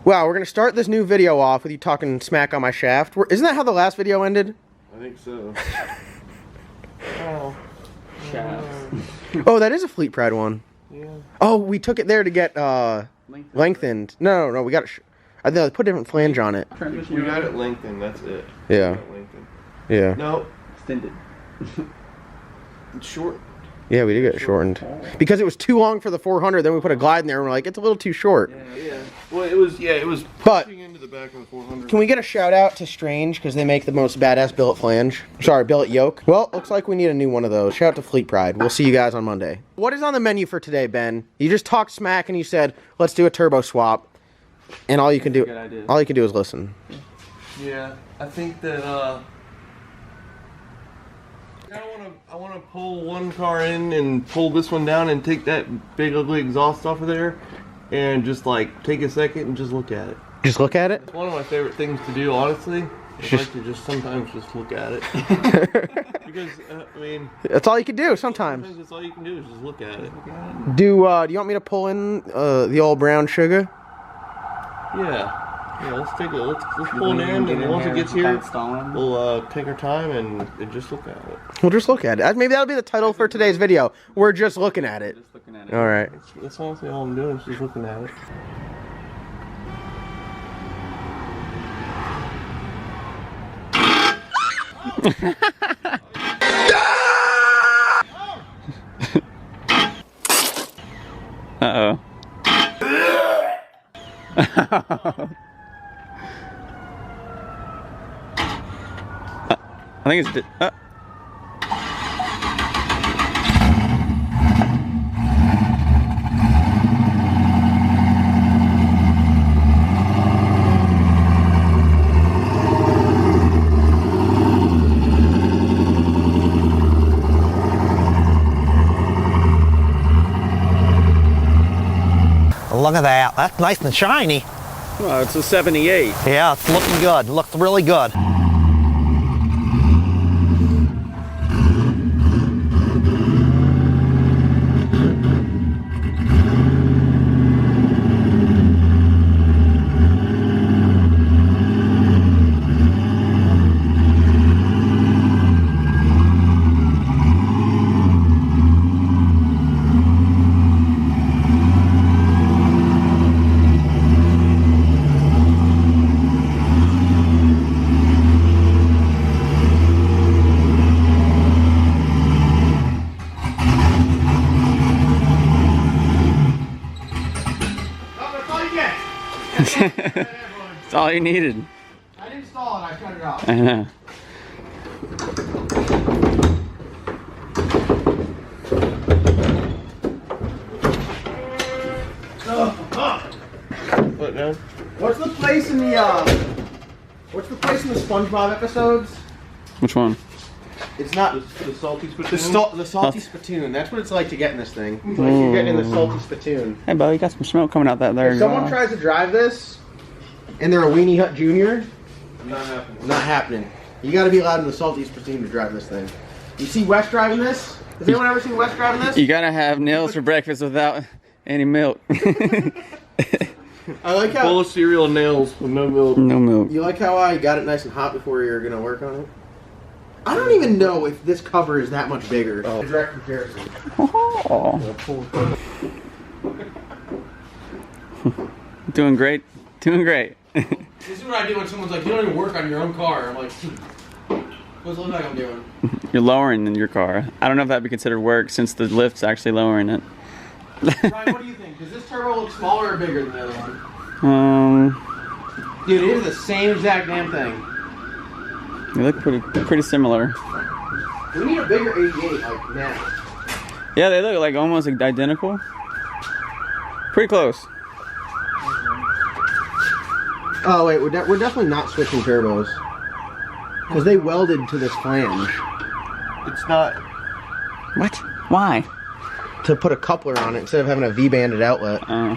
Wow, we're gonna start this new video off with you talking smack on my shaft. Isn't that how the last video ended? I think so. Oh. Shaft. Oh, that is a Fleet Pride one. Yeah. Oh, we took it there to get lengthened. No, we got it. I think I put a different flange on it. We got it lengthened, that's it. Yeah. Yeah. No. Extended. It's short. Yeah, we did get it shortened. Because it was too long for the 400, then we put a glide in there and we're like, it's a little too short. Yeah. Well, it was But pushing into the back of the 400. can we get a shout out to Strange because they make the most badass billet flange? Sorry, billet yoke. Well, looks like we need a new one of those. Shout out to Fleet Pride. We'll see you guys on Monday. What is on the menu for today, Ben? You just talked smack and you said, let's do a turbo swap. And all you can do is listen. Yeah, I think that I want to pull one car in and pull this one down and take that big ugly exhaust off of there and just like take a second and just look at it. Just look at it? It's one of my favorite things to do, honestly. I like to just sometimes just look at it. Because, I mean... That's all you can do sometimes. Sometimes that's all you can do is just look at it. Do you want me to pull in the old brown sugar? Yeah. Yeah, let's pull it in, and once it gets here, we'll take our time and just look at it. We'll just look at it. Maybe that'll be the title for today's video. We're just looking at it. Just looking at it. All right. That's honestly all I'm doing, is just looking at it. Uh-oh. I think it's... Look at that. That's nice and shiny. Well, it's a 78. Yeah, it's looking good. It looks really good. That's all you needed. I didn't install it, I cut it off. I know. Put it down. What's the place in the SpongeBob episodes? Which one? It's not The salty spittoon? the salty spittoon. That's what it's like to get in this thing. It's like you're getting in the salty spittoon. Hey, Bo, you got some smoke coming out that there. If someone tries to drive this, and they're a Weenie Hut Junior, Not happening. not happening. You got to be allowed in the salty spittoon to drive this thing. You see Wes driving this? Has anyone ever seen Wes driving this? You gotta have nails for breakfast without any milk. I like how Full of cereal and nails with no milk. No milk. you like how I got it nice and hot before you were gonna work on it. I don't even know if this cover is that much bigger. Oh. Direct comparison. Oh. Doing great. Doing great. This is what I do when someone's like, "You don't even work on your own car." I'm like, "What's it look like I'm doing?" You're lowering in your car. I don't know if that'd be considered work since the lift's actually lowering it. Ryan, what do you think? Does this turbo look smaller or bigger than the other one? Dude, it is the same exact damn thing. They look pretty similar. We need a bigger 88 like now. Yeah, they look like almost identical. Pretty close. Oh wait, we're definitely not switching turbos because they welded to this flange It's not. What? Why? to put a coupler on it instead of having a V-banded outlet. Oh.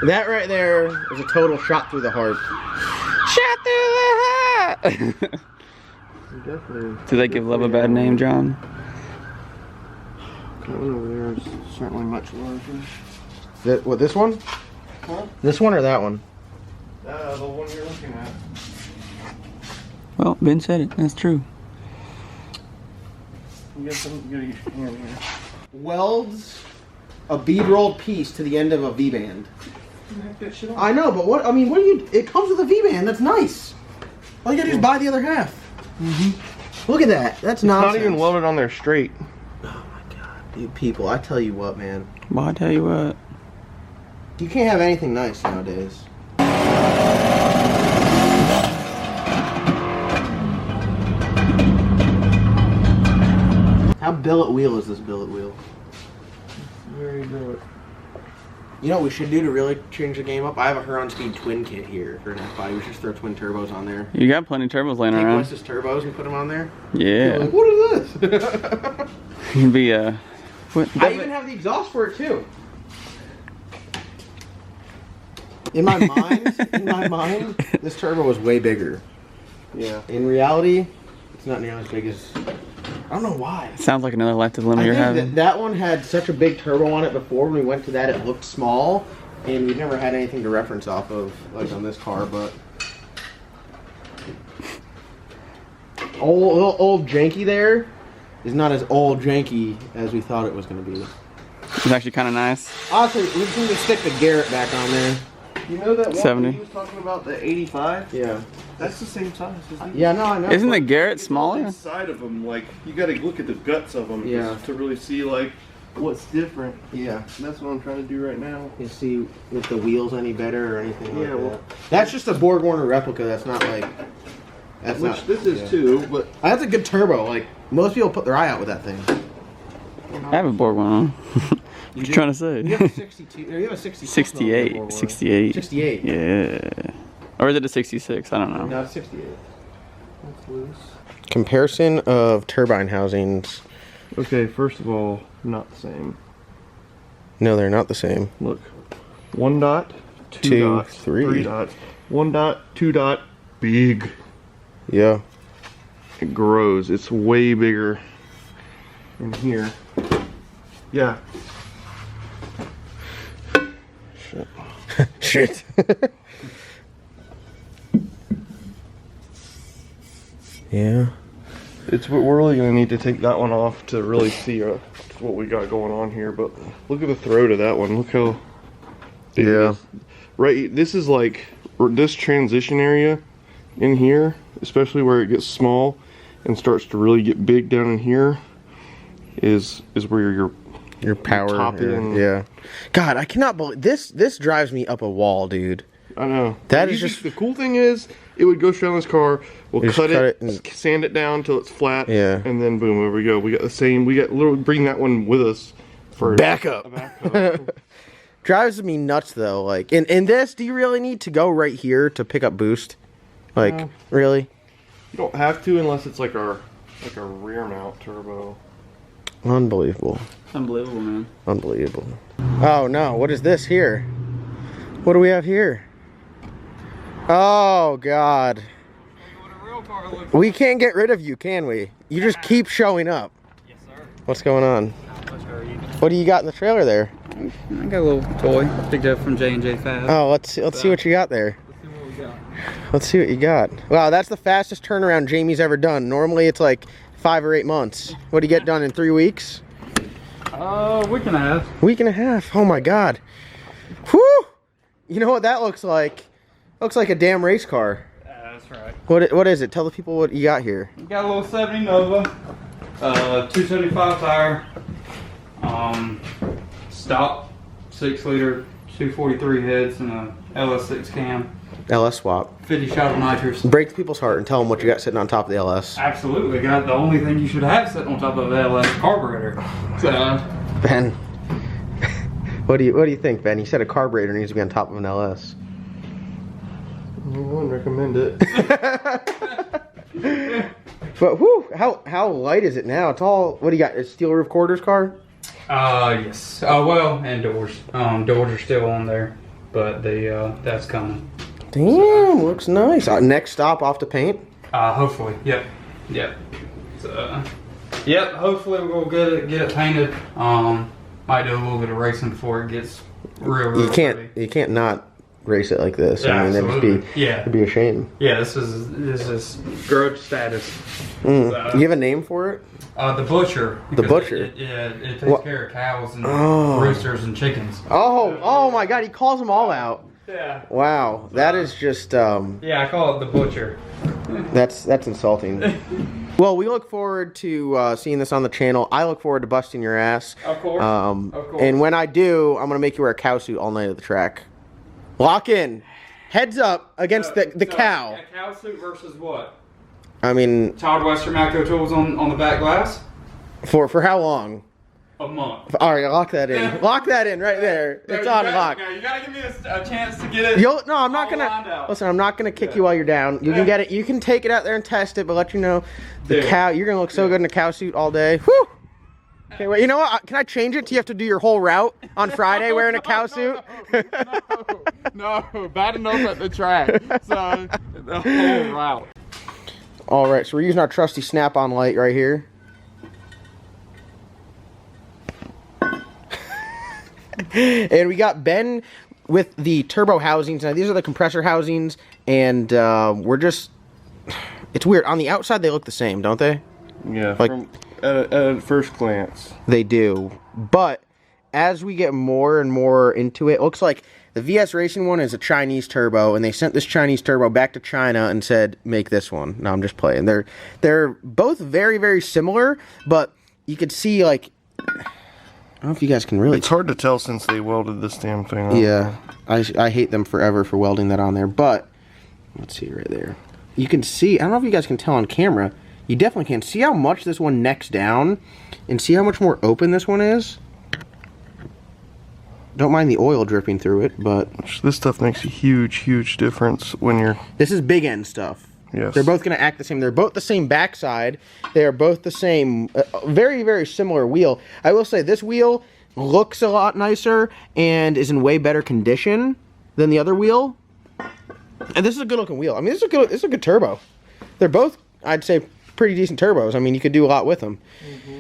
That right there is a total shot through the heart. Shot through the heart. Do they give love a bad name, John? That one over there is certainly much larger. This one? Huh? This one or that one? The one you're looking at. Well, Ben said it. That's true. You got your hand here. Welds a bead rolled piece to the end of a V-band. I know, but what? I mean, what do you? It comes with a V-band. That's nice. All you gotta do is buy the other half. Look at that. That's nonsense. Not even welded on there straight. Oh my god, you people! I tell you what, man. Well, I tell you what. You can't have anything nice nowadays. How billet wheel is this billet wheel? Very good. You know what we should do to really change the game up? I have a Huron Speed twin kit here for an F5. We should just throw twin turbos on there. You got plenty of turbos laying Take around. Wes's turbos and put them on there. Yeah. Like, what is this? You can be what, I even have the exhaust for it too. In my mind, this turbo was way bigger. Yeah. In reality, it's not nearly as big as. I don't know why. Sounds like another life dilemma I you're think having. that one had such a big turbo on it before. When we went to that, it looked small, and we never had anything to reference off of, like on this car. But old janky there is not as old janky as we thought it was going to be. It's actually kind of nice. Honestly, we just need to stick the Garrett back on there. You know that one 70. he was talking about, the 85? Yeah. That's the same size, isn't it? Yeah, no, I know. Isn't the Garrett smaller? Inside of them, like, you gotta look at the guts of them to really see, like, what's different. Yeah. And that's what I'm trying to do right now. You see if the wheels any better or anything like Yeah, well, that. That's just a Borg Warner replica. That's not like. That's Which not, this is too, but That's a good turbo. Like most people put their eye out with that thing. I have a Borg one on. What you trying to say? You have a 62. Or you have a 66. 68. 68. 68. Yeah. Or is it a 66? I don't know. No, it's 68. that's loose. Comparison of turbine housings. Okay, first of all, not the same. No, they're not the same. Look, 1 dot, 2 Two, dots, three. 3 dots, 1 dot, 2 dot, big. Yeah. It grows. It's way bigger in here. Yeah. Shit. Yeah. We're really gonna need to take that one off to really see what we got going on here. But look at the throat of that one. Look how big it Yeah. is. Right. This is like this transition area in here, especially where it gets small and starts to really get big down in here. Is where Your power. top end. Yeah. God, I cannot believe this. This drives me up a wall, dude. I know. That The is just- the cool thing is it would go straight on this car. We'll Just cut cut it, it and- sand it down till it's flat. Yeah. And then boom, there we go. We got the same. We got literally bring that one with us for Backup. a backup. Drives me nuts though. Like in this, do you really need to go right here to pick up boost? Like No. really? You don't have to unless it's like a rear mount turbo. Unbelievable. Unbelievable, man. Unbelievable. Oh no, what is this here? What do we have here? Oh god. We can't get rid of you, can we? You just keep showing up. Yes, sir. What's going on? What do you got in the trailer there? I got a little toy picked up from J&J Fab. Oh, let's see what you got there. Let's see what you got. Wow, that's the fastest turnaround Jamie's ever done. Normally it's like 5 or 8 months. What do you get done in 3 weeks? Week and a half. Week and a half. Oh my god. Whew! You know what that looks like? Looks like a damn race car. That's right. What is it? Tell the people what you got here. We got a little 70 Nova, 275 tire, stock 6-liter 243 heads and a LS6 cam, LS swap. 50 shot of nitrous. Break people's heart and tell them what you got sitting on top of the LS. Absolutely, got the only thing you should have sitting on top of an LS carburetor. Ben, what do you think, Ben? You said a carburetor needs to be on top of an LS. I wouldn't recommend it. But whew, how light is it now? It's all, what do you got? A steel roof quarters car? Yes. Well, and doors. Doors are still on there, but that's coming. Damn, looks nice. Next stop off to paint. Hopefully. Yep. So, yep. Hopefully we'll get it painted. Might do a little bit of racing before it gets real You can't pretty. you can't not race it like this. Yeah, I mean, absolutely. it'd be a shame. Yeah, this is grudge status. Do you have a name for it? The butcher. The because butcher. It takes What? care of cows and Oh. roosters and chickens. Oh my God! He calls them all out. Yeah. Wow, that is just Yeah, I call it the butcher. that's insulting. Well, we look forward to seeing this on the channel. I look forward to busting your ass. Of course. Of course. And when I do, I'm gonna make you wear a cow suit all night at the track. Lock in. Heads up against the So, cow. A cow suit versus what? I mean, Todd Western Matco tools on the back glass? for how long? A month. All right, lock that in. Lock that in right there. No, It's you on gotta- lock. no, you gotta give me a chance to get it. No, I'm not all lined gonna. out. Listen, I'm not gonna kick you while you're down. You can get it. You can take it out there and test it, but let you know the Dude. cow. You're gonna look so good in a cow suit all day. Whew. Okay, wait. You know what? Can I change it? Do you have to do your whole route on Friday wearing a cow suit? No, bad enough at the track. So the whole route. All right, so we're using our trusty snap-on light right here. And we got Ben with the turbo housings. Now, these are the compressor housings, and we're just... It's weird. On the outside, they look the same, don't they? Yeah, Like- at first glance. They do. But as we get more and more into it, it looks like the VS Racing one is a Chinese turbo, and they sent this Chinese turbo back to China and said, make this one. No, I'm just playing. They're both very, very similar, but you could see, like... I don't know if you guys can really... It's hard to tell since they welded this damn thing up. Yeah, I hate them forever for welding that on there, but let's see right there. You can see, I don't know if you guys can tell on camera, you definitely can. See how much this one necks down, and see how much more open this one is? Don't mind the oil dripping through it, but... This stuff makes a huge difference when you're... This is big end stuff. Yes. They're both going to act the same. They're both the same backside. They are both the same, very, very similar wheel. I will say this wheel looks a lot nicer and is in way better condition than the other wheel. And this is a good looking wheel. I mean, this is a good turbo. They're both, I'd say, pretty decent turbos. I mean, you could do a lot with them. Mm-hmm.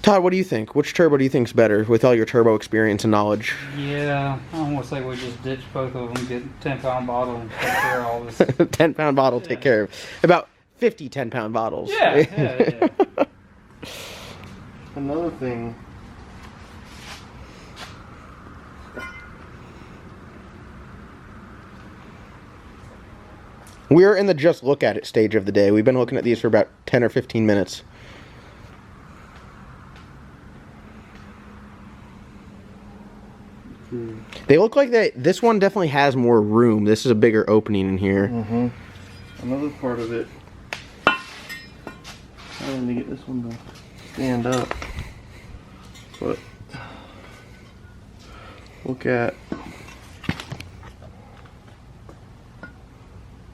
Todd, what do you think? Which turbo do you think's better with all your turbo experience and knowledge? Yeah, I almost say we just ditch both of them, get a 10-pound bottle, and take care of all this. 10-pound bottle, take care of. About 50 10-pound bottles. Yeah. Another thing... We're in the just look at it stage of the day. We've been looking at these for about 10 or 15 minutes. They look like this one definitely has more room. This is a bigger opening in here. Mm-hmm. Another part of it, I need to get this one to stand up, but look at,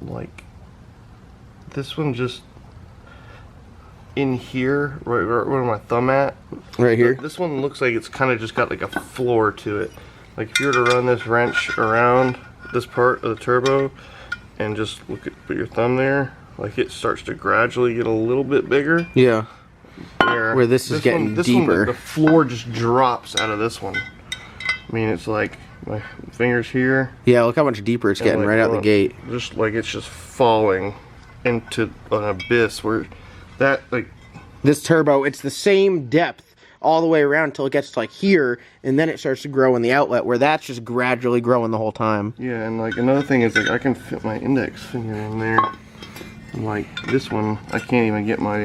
like, this one just in here, right where my thumb at. Right here? This one looks like it's kind of just got like a floor to it. Like if you were to run this wrench around this part of the turbo and just put your thumb there, like it starts to gradually get a little bit bigger. Yeah. Where this is getting this deeper. One, the floor just drops out of this one. I mean, it's like my fingers here. Yeah, look how much deeper it's getting like, right out the gate. Just like it's just falling into an abyss where that, like, This turbo, it's the same depth all the way around until it gets to like here, and then it starts to grow in the outlet where that's just gradually growing the whole time. yeah, and like another thing is like I can fit my index finger in there. And like this one, I can't even get my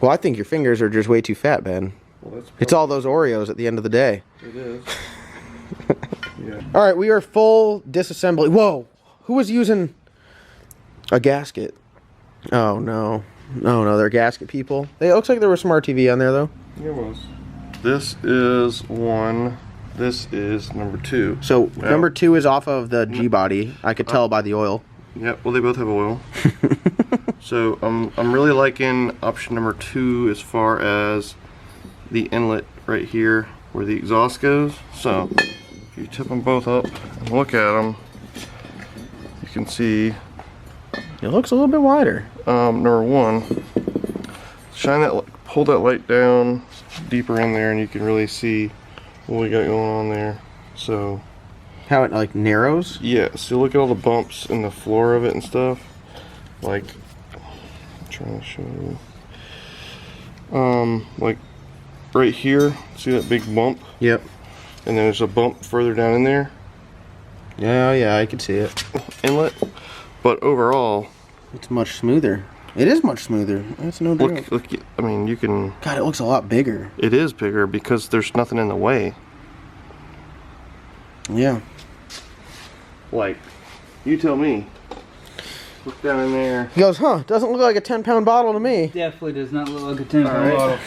Well, I think your fingers are just way too fat, Ben. Well, that's It's all those Oreos at the end of the day. it is. Yeah. All right, we are full disassembly. Whoa, who was using a gasket? Oh no, no, they're gasket people. It looks like there was some RTV on there though. There was. This is one. This is number 2. So number 2 is off of the G body. I could tell by the oil. Yep. Well, they both have oil. So I'm really liking option number 2 as far as the inlet right here where the exhaust goes. So if you tip them both up and look at them, you can see. It looks a little bit wider. Number 1, pull that light down deeper in there, and you can really see what we got going on there. So How it like narrows? yeah, so look at all the bumps in the floor of it and stuff. Like, I'm trying to show you. Like right here, see that big bump? Yep. And then there's a bump further down in there. Yeah, I can see it. Inlet. But overall, It's much smoother. It is much smoother. That's no joke. look, I mean, you can, God, it looks a lot bigger. it is bigger because there's nothing in the way. Yeah. Like, you tell me. Look down in there. He goes, huh, doesn't look like a 10-pound bottle to me. Definitely does not look like a 10-pound All right. bottle.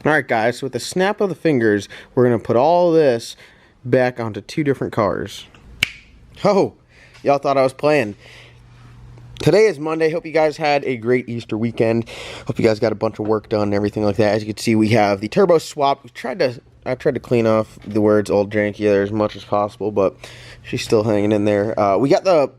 Alright guys, so with the snap of the fingers, we're going to put all this back onto 2 different cars. Oh, y'all thought I was playing. Today is Monday. Hope you guys had a great Easter weekend. Hope you guys got a bunch of work done and everything like that. As you can see, we have the turbo swap. I tried to clean off the words old janky there as much as possible, but she's still hanging in there. We got the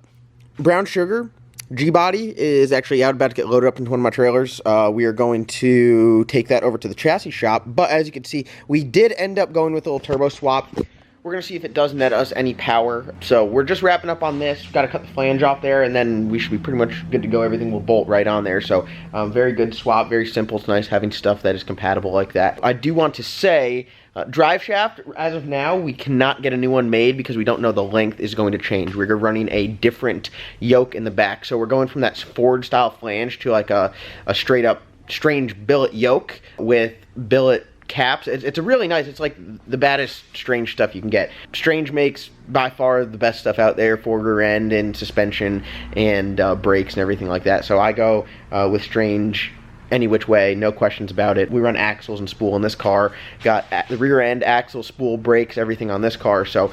brown sugar. G-body is actually out, about to get loaded up into one of my trailers. We are going to take that over to the chassis shop, but as you can see, we did end up going with a little turbo swap. We're going to see if it does net us any power. So we're just wrapping up on this. Got to cut the flange off there, and then we should be pretty much good to go. Everything will bolt right on there. So very good swap, very simple. It's nice having stuff that is compatible like that. I do want to say, drive shaft, as of now, we cannot get a new one made because we don't know the length is going to change. We're running a different yoke in the back. So we're going from that Ford style flange to like a straight up Strange billet yoke with billet caps. It's a really nice, it's like the baddest Strange stuff you can get. Strange makes by far the best stuff out there for rear end and suspension and brakes and everything like that. So I go with Strange any which way, no questions about it. We run axles and spool in this car. Got the rear end, axle, spool, brakes, everything on this car. So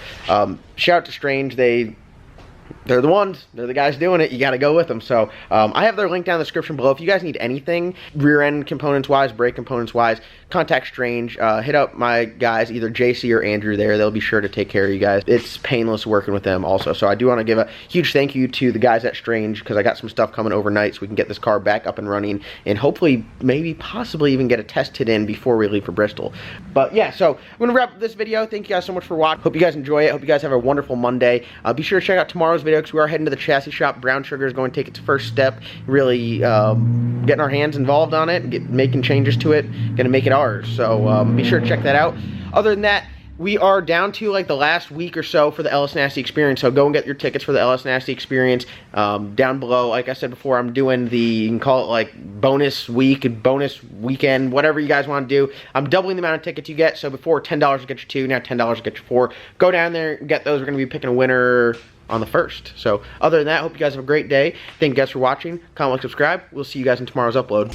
shout out to Strange. They're the ones. They're the guys doing it. You got to go with them. So I have their link down in the description below. If you guys need anything, rear end components wise, brake components wise, contact Strange. Hit up my guys, either JC or Andrew there. They'll be sure to take care of you guys. It's painless working with them also. So I do want to give a huge thank you to the guys at Strange because I got some stuff coming overnight so we can get this car back up and running and hopefully, maybe, possibly even get a test hit in before we leave for Bristol. But yeah, so I'm going to wrap up this video. Thank you guys so much for watching. Hope you guys enjoy it. Hope you guys have a wonderful Monday. Be sure to check out tomorrow's video because we are heading to the chassis shop. Brown Sugar is going to take its first step, really getting our hands involved on it, making changes to it, going to make it ours. So be sure to check that out. Other than that, we are down to like the last week or so for the LS Nasty Experience, so go and get your tickets for the LS Nasty Experience. Down below, like I said before, I'm doing you can call it like bonus week, bonus weekend, whatever you guys want to do. I'm doubling the amount of tickets you get, so before $10 to get you 2, now $10 to get you 4. Go down there and get those. We're going to be picking a winner on the 1st. So other than that, hope you guys have a great day. Thank you guys for watching. Comment, like, subscribe. We'll see you guys in tomorrow's upload.